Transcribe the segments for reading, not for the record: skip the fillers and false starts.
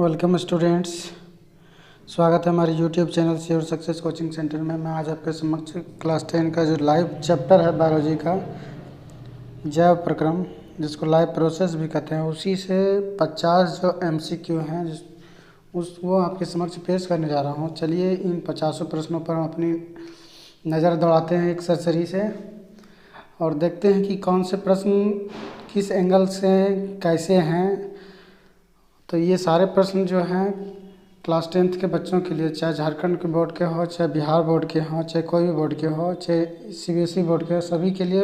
Welcome students. स्वागत है हमारे YouTube channel sure success coaching centre में। मैं आज आपके समक्ष क्लास 10 का जो लाइव चैप्टर है बायोलॉजी का जैव प्रक्रम, जिसको लाइव प्रोसेस भी कहते हैं, उसी से 50 जो एमसीक्यू हैं वो आपके समक्ष पेश करने जा रहा हूँ। चलिए इन 50 प्रश्नों पर हम अपनी नज़र दौड़ाते हैं एक सरसरी से और देखते हैं कि कौन से प्रश्न किस एंगल से कैसे हैं। तो ये सारे प्रश्न जो हैं क्लास 10 के बच्चों के लिए, चाहे झारखंड के बोर्ड के हो, चाहे बिहार बोर्ड के हो, चाहे कोई भी बोर्ड के हो, चाहे सीबीएसई बोर्ड के हो, सभी के लिए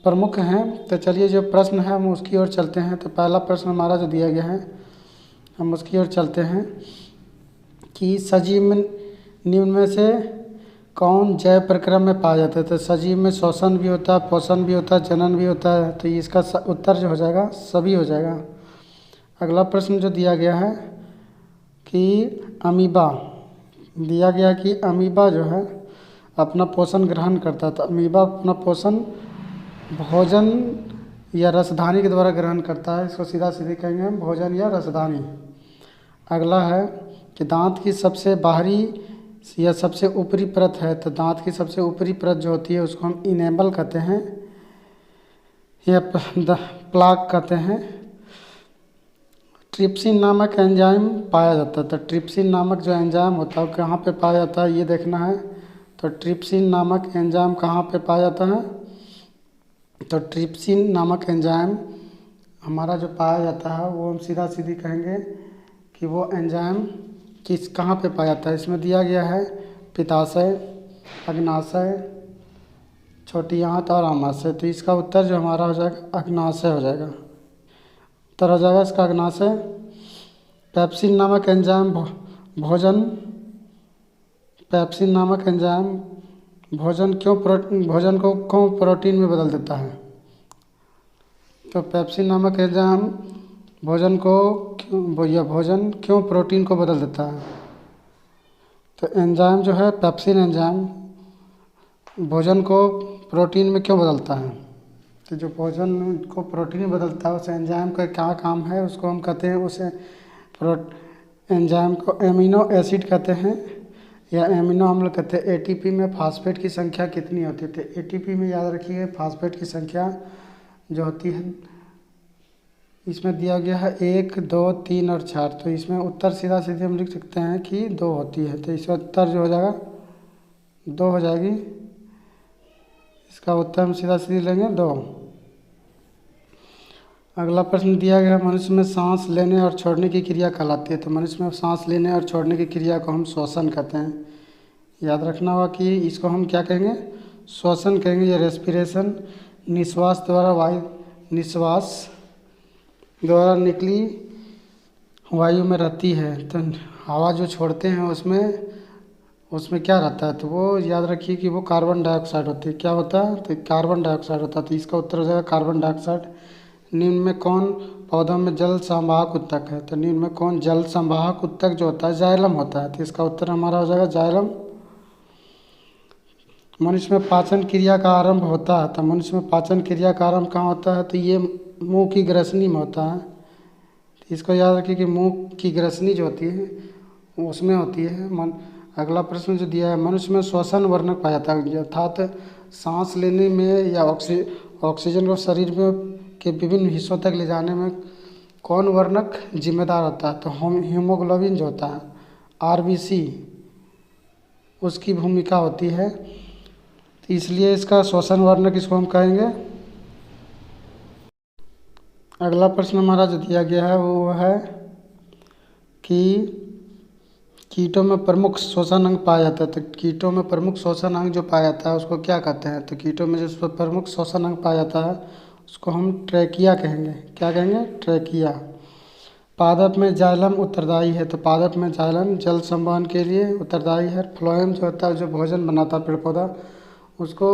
प्रमुख हैं। तो चलिए जो प्रश्न है हम उसकी ओर चलते हैं। तो पहला प्रश्न हमारा जो दिया गया है हम उसकी ओर चलते हैं कि सजीव में निम्न में से कौन जैव प्रक्रम में पाया जाता है। तो सजीव में श्वसन भी होता है, पोषण भी होता है, जनन भी होता है। तो इसका उत्तर जो हो जाएगा सभी हो जाएगा। अगला प्रश्न जो दिया गया है कि अमीबा दिया गया कि अमीबा जो है अपना पोषण ग्रहण करता है। तो अमीबा अपना पोषण भोजन या रसधानी के द्वारा ग्रहण करता है। इसको सीधा सीधे कहेंगे हम भोजन या रसधानी। अगला है कि दांत की सबसे बाहरी या सबसे ऊपरी परत है। तो दांत की सबसे ऊपरी परत जो होती है उसको हम इनेमल कहते हैं या प्लाक कहते हैं। ट्रिप्सिन नामक एंजाइम पाया जाता है। तो ट्रिप्सिन नामक जो एंजाइम होता है वो कहाँ पे पाया जाता है ये देखना है। तो ट्रिप्सिन नामक एंजाइम कहाँ पे पाया जाता है। तो ट्रिप्सिन नामक एंजाइम हमारा जो पाया जाता है वो हम सीधा सीधी कहेंगे कि वो एंजाइम कहाँ पे पाया जाता है। इसमें दिया गया है पित्ताशय, अग्नाशय, छोटी आंत और आमाशय। तो इसका उत्तर जो हमारा हो जाएगा अग्नाशय हो जाएगा। उत्तर हो जाएगा इसका अग्नाशय। पेप्सिन नामक एंजाइम पेप्सिन नामक एंजाइम भोजन को क्यों प्रोटीन में बदल देता है। तो पेप्सिन नामक एंजाइम भोजन क्यों प्रोटीन को बदल देता है। तो एंजाइम जो है पेप्सिन एंजाइम भोजन को प्रोटीन में क्यों बदलता है। तो जो भोजन को प्रोटीन में बदलता है उस एंजाइम का क्या काम है उसको हम कहते हैं, उसे एंजाइम को एमिनो एसिड कहते हैं या एमिनो अम्ल कहते हैं। एटीपी में फास्फेट की संख्या कितनी होती है। तो एटीपी में याद रखिए फास्फेट की संख्या जो होती है इसमें दिया गया है 1, 2, 3 और 4। तो इसमें उत्तर सीधा सीधे हम लिख सकते हैं कि 2 होती है। तो इसका उत्तर जो हो जाएगा 2 हो जाएगी। इसका उत्तर हम सीधा सीधे लेंगे 2। अगला प्रश्न दिया गया मनुष्य में सांस लेने और छोड़ने की क्रिया कहलाती है। तो मनुष्य में सांस लेने और छोड़ने की क्रिया को हम श्वसन कहते हैं। याद रखना होगा कि इसको हम क्या कहेंगे, श्वसन कहेंगे। ये रेस्पिरेशन निश्वास द्वारा निकली वायु में रहती है। तो हवा जो छोड़ते हैं उसमें क्या रहता है। तो वो याद रखिए कि वो कार्बन डाइऑक्साइड होती है। क्या होता है। तो कार्बन डाइऑक्साइड होता है। तो इसका उत्तर हो जाएगा कार्बन डाइऑक्साइड। निम्न में कौन पौधों में जल संवाहक उत्तक है। तो निम्न में कौन जल संवाहक उत्तक जो होता है जाइलम होता है। तो इसका उत्तर हमारा हो जाएगा जाइलम। मनुष्य में पाचन क्रिया का आरंभ होता है। तो मनुष्य में पाचन क्रिया का आरंभ कहाँ होता है। तो ये मुंह की ग्रसनी में होता है। तो इसको याद रखिए कि मुंह की ग्रसनी जो होती है उसमें होती है। अगला प्रश्न जो दिया है मनुष्य में श्वसन वर्णक पाया जाता है, अर्थात सांस लेने में या ऑक्सीजन को शरीर में के विभिन्न हिस्सों तक ले जाने में कौन वर्णक जिम्मेदार होता है। तो हीमोग्लोबिन जो होता है आरबीसी उसकी भूमिका होती है। तो इसलिए इसका श्वसन वर्णक इसको हम कहेंगे। अगला प्रश्न हमारा जो दिया गया है वो है कि कीटों में प्रमुख श्वसन अंग पाया जाता है। तो कीटों में प्रमुख श्वसन अंग जो पाया जाता है उसको क्या कहते हैं। तो कीटों में जो प्रमुख श्वसन अंग पाया जाता है उसको हम ट्रैकिया कहेंगे। क्या कहेंगे, ट्रैकिया। पादप में जाइलम उत्तरदायी है। तो पादप में जाइलम जल संवहन के लिए उत्तरदायी है। फ्लोएम जो होता है जो भोजन बनाता है पेड़ पौधा उसको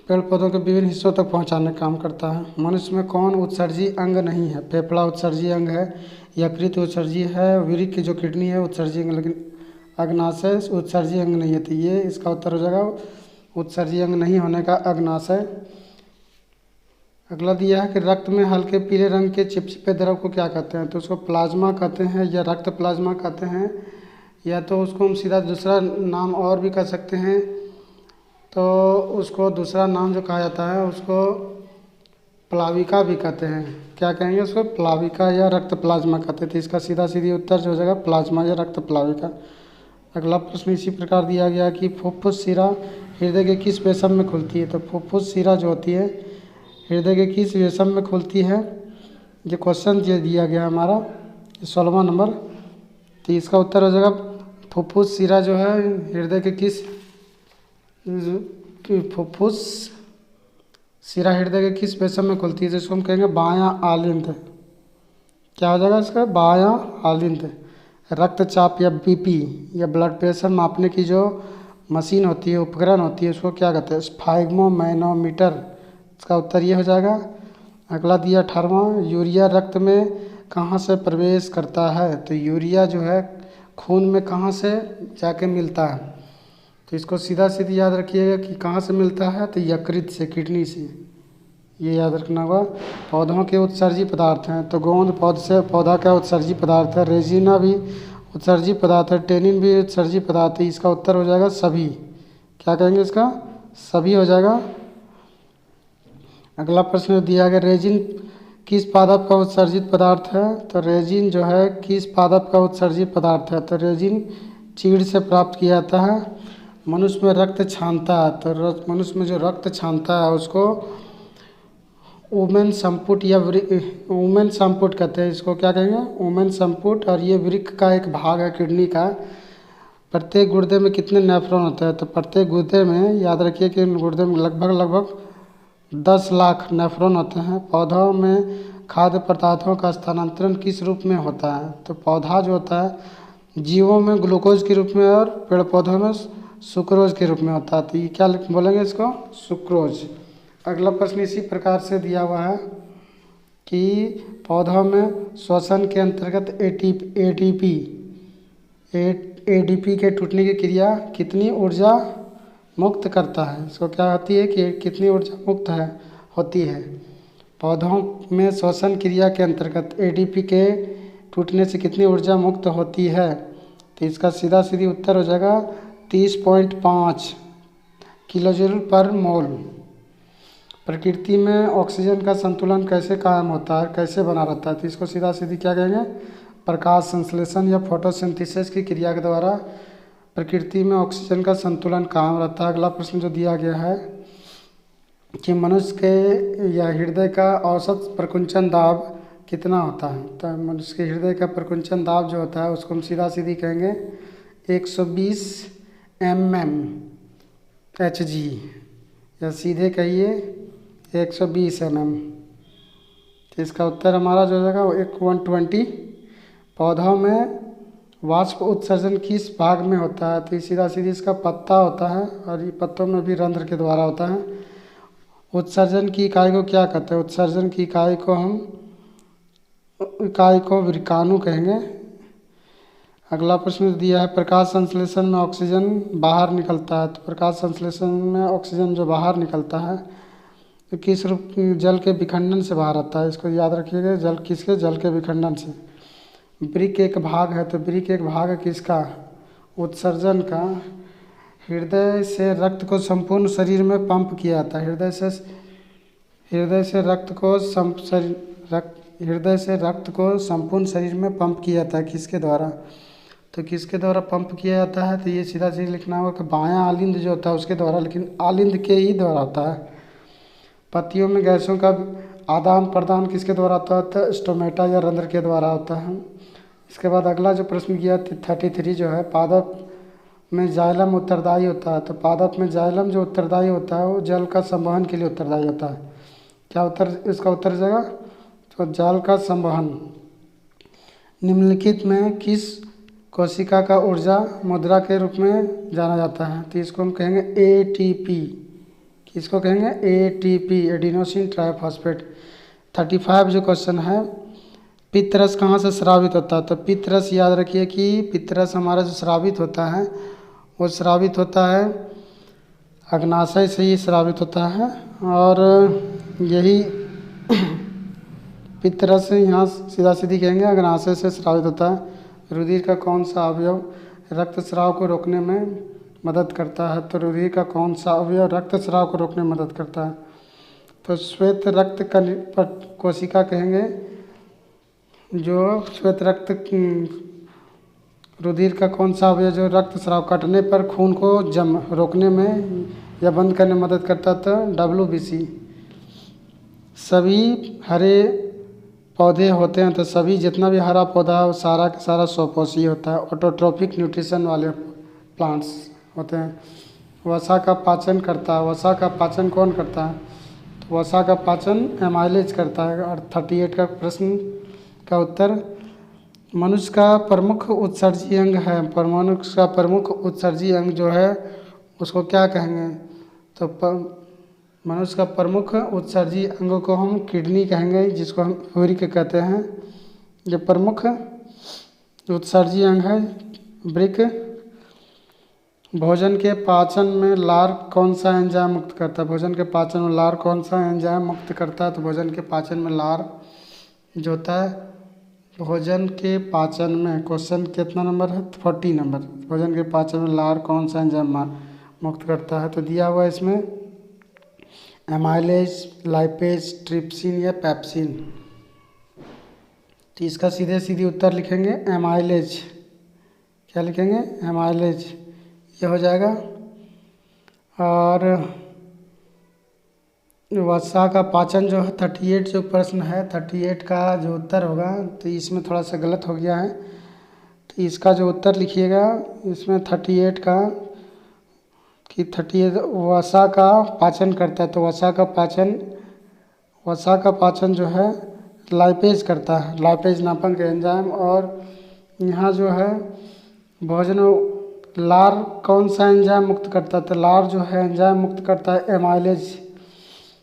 पेड़ पौधों के विभिन्न हिस्सों तक पहुंचाने का काम करता है। मनुष्य में कौन उत्सर्जी अंग नहीं है। फेफड़ा उत्सर्जी अंग है, यकृत उत्सर्जी है, वृक्क की जो किडनी है उत्सर्जी अंग, लेकिन अग्नाशय उत्सर्जी अंग नहीं है। तो ये इसका उत्तर हो जाएगा उत्सर्जी अंग नहीं होने का अग्नाशय। अगला दिया है कि रक्त में हल्के पीले रंग के चिपचिपे द्रव को क्या कहते हैं, तो उसको प्लाज्मा कहते हैं या रक्त प्लाज्मा कहते हैं, या तो उसको हम सीधा दूसरा नाम और भी कह सकते हैं। तो उसको दूसरा नाम जो कहा जाता है उसको प्लाविका भी कहते हैं। क्या कहेंगे उसको? प्लाविका या रक्त प्लाज्मा कहते हैं। तो इसका सीधा सीधी उत्तर जो हो जाएगा प्लाज्मा या रक्त प्लाविका। अगला प्रश्न इसी प्रकार दिया गया कि फुफ्फुस शिरा हृदय के किस वेशम में खुलती है, तो फुफ्फुस शिरा जो होती है हृदय के किस वेशम में खुलती है, ये क्वेश्चन जो दिया गया हमारा 16वां नंबर। तो इसका उत्तर हो जाएगा फुफ्फुस शिरा जो है हृदय के किस फुफ्फुस शिरा हृदय के किस वेशम में खुलती है, जिसको हम कहेंगे बायां आलिंद। क्या हो जाएगा इसका? बायां आलिंद। रक्तचाप या बीपी या ब्लड प्रेशर मापने की जो मशीन होती है, उपकरण होती है, उसको क्या कहते हैं? स्फाइग्मोमैनोमीटर। इसका उत्तर ये हो जाएगा। अगला दिया 18वां, यूरिया रक्त में कहाँ से प्रवेश करता है, तो यूरिया जो है खून में कहाँ से जाके मिलता है, तो इसको सीधा सीधी याद रखिएगा कि कहाँ से मिलता है, तो यकृत से, किडनी से, ये याद रखना होगा। पौधों के उत्सर्जी पदार्थ हैं, तो गोंद पौधा का उत्सर्जी पदार्थ है, रेजिना भी उत्सर्जी पदार्थ है, टेनिन भी उत्सर्जी पदार्थ है। इसका उत्तर हो जाएगा सभी। क्या कहेंगे इसका? सभी हो जाएगा। अगला प्रश्न दिया गया, रेजिन किस पादप का उत्सर्जित पदार्थ है, तो रेजिन जो है किस पादप का उत्सर्जित पदार्थ है, तो रेजिन चीड़ से प्राप्त किया जाता है। मनुष्य में रक्त छानता है, तो मनुष्य में जो रक्त छानता है उसको वुमेन संपुट या वुमेन संपुट कहते हैं। इसको क्या कहेंगे? वुमेन संपुट। और ये वृक्क का एक भाग है किडनी का। प्रत्येक गुर्दे में कितने नेफ्रॉन होते हैं, तो प्रत्येक गुर्दे में याद रखिए कि गुर्दे में लगभग 10 लाख नेफ्रॉन होते हैं। पौधों में खाद्य पदार्थों का स्थानांतरण किस रूप में होता है, तो पौधा जो होता है जीवों में ग्लूकोज के रूप में और पेड़ पौधों में सुक्रोज के रूप में होता है। तो ये क्या बोलेंगे इसको? सुक्रोज। अगला प्रश्न इसी प्रकार से दिया हुआ है कि पौधों में श्वसन के अंतर्गत एटीपी के टूटने की क्रिया कितनी ऊर्जा मुक्त करता है। इसको क्या होती है कि कितनी ऊर्जा मुक्त होती है। पौधों में श्वसन क्रिया के अंतर्गत एटीपी के टूटने से कितनी ऊर्जा मुक्त होती है, तो इसका सीधा सीधी उत्तर हो जाएगा 30.5 किलोजूल पर मोल। प्रकृति में ऑक्सीजन का संतुलन कैसे कायम होता है, कैसे बना रहता है, तो इसको सीधा सीधी क्या कहेंगे? प्रकाश संश्लेषण या फोटोसिंथेसिस की क्रिया के द्वारा प्रकृति में ऑक्सीजन का संतुलन कायम रहता है। अगला प्रश्न जो दिया गया है कि मनुष्य के या हृदय का औसत प्रकुंचन दाब कितना होता है, तो मनुष्य के हृदय का प्रकुंचन दाब जो होता है उसको हम सीधा सीधी कहेंगे 120 mmHg, या सीधे कहिए 120 mm। तो इसका उत्तर हमारा जो हो जाएगा 120। पौधों में वाष्प उत्सर्जन किस भाग में होता है, तो सीधा सीधी इसका पत्ता होता है, और ये पत्तों में भी रंध्र के द्वारा होता है। उत्सर्जन की इकाई को क्या कहते हैं, उत्सर्जन की इकाई को विकाणु कहेंगे। अगला प्रश्न दिया है, प्रकाश संश्लेषण में ऑक्सीजन बाहर निकलता है, तो प्रकाश संश्लेषण में ऑक्सीजन जो बाहर निकलता है तो किस रूप? जल के विखंडन से बाहर आता है। इसको याद रखिएगा, जल किसके? जल के विखंडन से। वृक्क एक भाग है, तो वृक्क एक भाग है किसका? उत्सर्जन का। हृदय से रक्त को संपूर्ण शरीर में पंप किया जाता है। हृदय से रक्त को संपूर्ण शरीर में पंप किया जाता है, किसके द्वारा? तो किसके द्वारा पंप किया जाता है, तो ये सीधा सीधा लिखना होगा कि बायां आलिंद जो होता है उसके द्वारा, लेकिन आलिंद के ही द्वारा होता है। पत्तियों में गैसों का आदान प्रदान किसके द्वारा होता है, तो स्टोमेटा या रंध्र के द्वारा होता है। इसके बाद अगला जो प्रश्न किया 33 जो है, पादप में जाइलम उत्तरदायी होता है, तो पादप में जाइलम जो उत्तरदायी होता है वो जल का संवहन के लिए उत्तरदायी होता है। क्या उत्तर? इसका उत्तर जाएगा तो जल का संवहन। निम्नलिखित में किस कोशिका का ऊर्जा मुद्रा के रूप में जाना जाता है, तो इसको हम कहेंगे एटीपी। किसको कहेंगे? ATP, adenosine triphosphate. 35 जो क्वेश्चन है, पित्तरस कहाँ से स्रावित होता है, तो पित्तरस याद रखिए कि पित्तरस हमारा जो स्रावित होता है वो स्रावित होता है अग्नाशय से ही स्रावित होता है, और यही पित्तरस यहाँ सीधा सीधी कहेंगे अग्नाशय से स्रावित होता है। रुधिर का कौन सा अवयव रक्तस्राव को रोकने में मदद करता है? तो रुधिर का कौन सा अवयव रक्तस्राव को रोकने में मदद करता है? तो श्वेत रक्त कोशिका कहेंगे, जो श्वेत रक्त रुधिर का कौन सा अवयव जो रक्तस्राव कटने पर खून को रोकने में या बंद करने में मदद करता है? तो WBC। सभी हरे पौधे होते हैं, तो सभी जितना भी हरा पौधा है वो सारा का सारा स्वपोषी होता है, ऑटोट्रोफिक न्यूट्रिशन वाले प्लांट्स होते हैं। वसा का पाचन करता है। वसा का पाचन कौन करता है? तो वसा का पाचन एमाइलेज करता है। और 38 का प्रश्न का उत्तर, मनुष्य का प्रमुख उत्सर्जी अंग है। पर मनुष्य का प्रमुख उत्सर्जी अंग जो है उसको क्या कहेंगे? तो मनुष्य का प्रमुख उत्सर्जी अंग को हम किडनी कहेंगे, जिसको हम यूरिक कहते हैं। जो प्रमुख उत्सर्जी अंग है वृक्क। भोजन के पाचन में लार कौन सा एंजाइम मुक्त करता है? भोजन के पाचन में लार कौन सा एंजाइम मुक्त करता है? तो भोजन के पाचन में लार जो होता है, भोजन के पाचन में, क्वेश्चन कितना नंबर है? 40 नंबर। भोजन के पाचन में लार कौन सा एंजाइम मुक्त करता है? तो दिया हुआ इसमें एमाइलेज, लाइपेज, ट्रिप्सिन या पेप्सिन। तो इसका सीधे सीधे उत्तर लिखेंगे एमाइलेज। क्या लिखेंगे? एमाइलेज, ये हो जाएगा। और वसा का पाचन जो है 38 जो प्रश्न है, 38 का जो उत्तर होगा, तो इसमें थोड़ा सा गलत हो गया है। तो इसका जो उत्तर लिखिएगा इसमें 38 का कि 38 वसा का पाचन करता है। तो वसा का पाचन जो है लाइपेज करता है, लाइपेज नामक एंजाइम। और यहाँ जो है भोजन लार कौन सा एंजाइम मुक्त करता है? तो लार जो है एंजाइम मुक्त करता है एमाइलेज।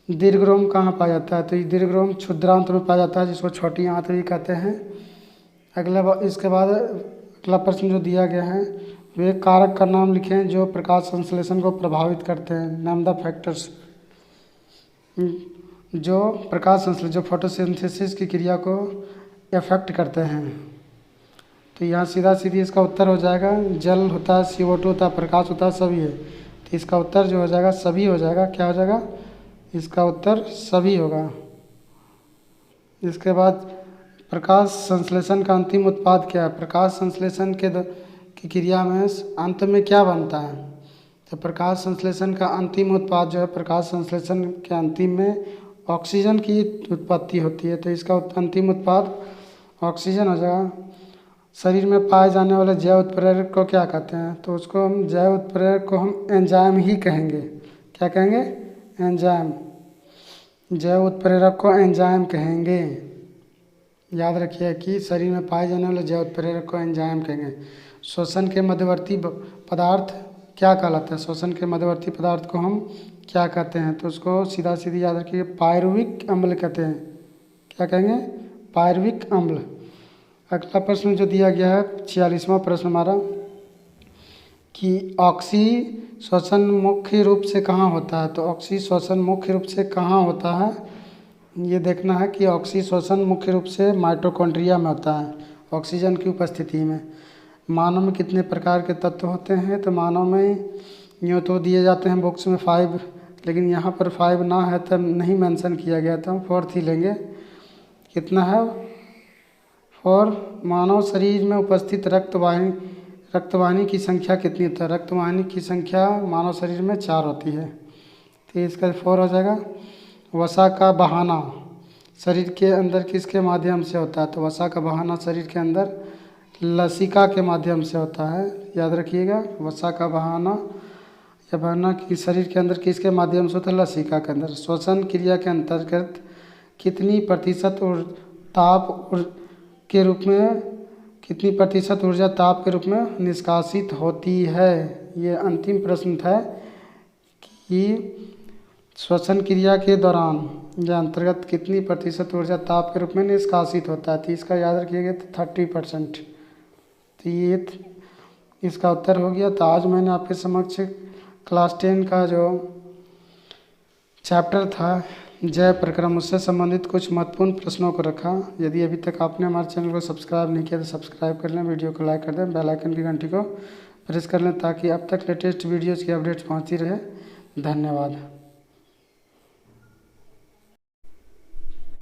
दीर्घरोम कहाँ पाया जाता है? तो ये दीर्घरोम क्षुद्रांत में पाया जाता है, जिसको छोटी आंत भी कहते हैं। इसके बाद अगला प्रश्न जो दिया गया है, वे कारक का नाम लिखें जो प्रकाश संश्लेषण को प्रभावित करते हैं। नेम द फैक्टर्स जो प्रकाश संश्लेषण, जो फोटोसिंथेसिस की क्रिया को इफेक्ट करते हैं। तो यहाँ सीधा सीधी इसका उत्तर हो जाएगा, जल होता है, CO2 होता है, प्रकाश होता है, सभी है। तो इसका उत्तर जो हो जाएगा सभी हो जाएगा। क्या हो जाएगा? इसका उत्तर सभी होगा। इसके बाद प्रकाश संश्लेषण का अंतिम उत्पाद क्या है? प्रकाश संश्लेषण की क्रिया में अंत में क्या बनता है? तो प्रकाश संश्लेषण का अंतिम उत्पाद जो है, प्रकाश संश्लेषण के अंतिम में ऑक्सीजन की उत्पत्ति होती है। तो इसका अंतिम उत्पाद ऑक्सीजन हो जाएगा। शरीर में पाए जाने वाले जैव उत्प्रेरक को क्या कहते हैं? तो उसको हम जैव उत्प्रेरक को हम एंजाइम ही कहेंगे। क्या कहेंगे? एंजाइम। जैव उत्प्रेरक को एंजाइम कहेंगे। याद रखिए कि शरीर में पाए जाने वाले जैव उत्प्रेरक को एंजाइम कहेंगे। श्वसन के मध्यवर्ती पदार्थ क्या कहलाता है? श्वसन के मध्यवर्ती पदार्थ को हम क्या कहते हैं? तो उसको सीधा सीधी याद रखिए, पायरुविक अम्ल कहते हैं। क्या कहेंगे? पायरुविक अम्ल। अगला प्रश्न जो दिया गया है 46वां प्रश्न हमारा, कि ऑक्सी श्वसन मुख्य रूप से कहाँ होता है? तो ऑक्सी श्वसन मुख्य रूप से कहाँ होता है? ये देखना है कि ऑक्सी श्वसन मुख्य रूप से माइटोकॉन्ड्रिया में होता है, ऑक्सीजन की उपस्थिति में। मानव में कितने प्रकार के तत्व होते हैं? तो मानव में यूँ तो दिए जाते हैं बुक्स में 5, लेकिन यहाँ पर 5 ना है तो नहीं मेंशन किया गया, तो हम 4th ही लेंगे। कितना है? 4। मानव शरीर में उपस्थित रक्तवाहिनी की संख्या कितनी होती है? रक्तवाहिनी की संख्या मानव शरीर में 4 होती है। तो इसका 4 हो जाएगा। वसा का बहाना शरीर के अंदर किसके माध्यम से होता है? तो वसा का बहाना शरीर के अंदर लसिका के माध्यम से होता है। याद रखिएगा, वसा का बहाना या बहाना कि शरीर के अंदर किसके माध्यम से होता है? लसिका के अंदर। श्वसन क्रिया के अंतर्गत कितनी प्रतिशत कितनी प्रतिशत ऊर्जा ताप के रूप में निष्कासित होती है? ये अंतिम प्रश्न था कि श्वसन क्रिया के दौरान या अंतर्गत कितनी प्रतिशत ऊर्जा ताप के रूप में निष्कासित होता है? तो इसका याद रखिएगा 30%। तो ये इसका उत्तर हो गया। तो आज मैंने आपके समक्ष क्लास 10 का जो चैप्टर था जय प्रक्रम उससे संबंधित कुछ महत्वपूर्ण प्रश्नों को रखा। यदि अभी तक आपने हमारे चैनल को सब्सक्राइब नहीं किया तो सब्सक्राइब कर लें, वीडियो को लाइक कर दें, बेल आइकन की घंटी को प्रेस कर लें ताकि अब तक लेटेस्ट वीडियोज़ की अपडेट्स पहुँचती रहे। धन्यवाद।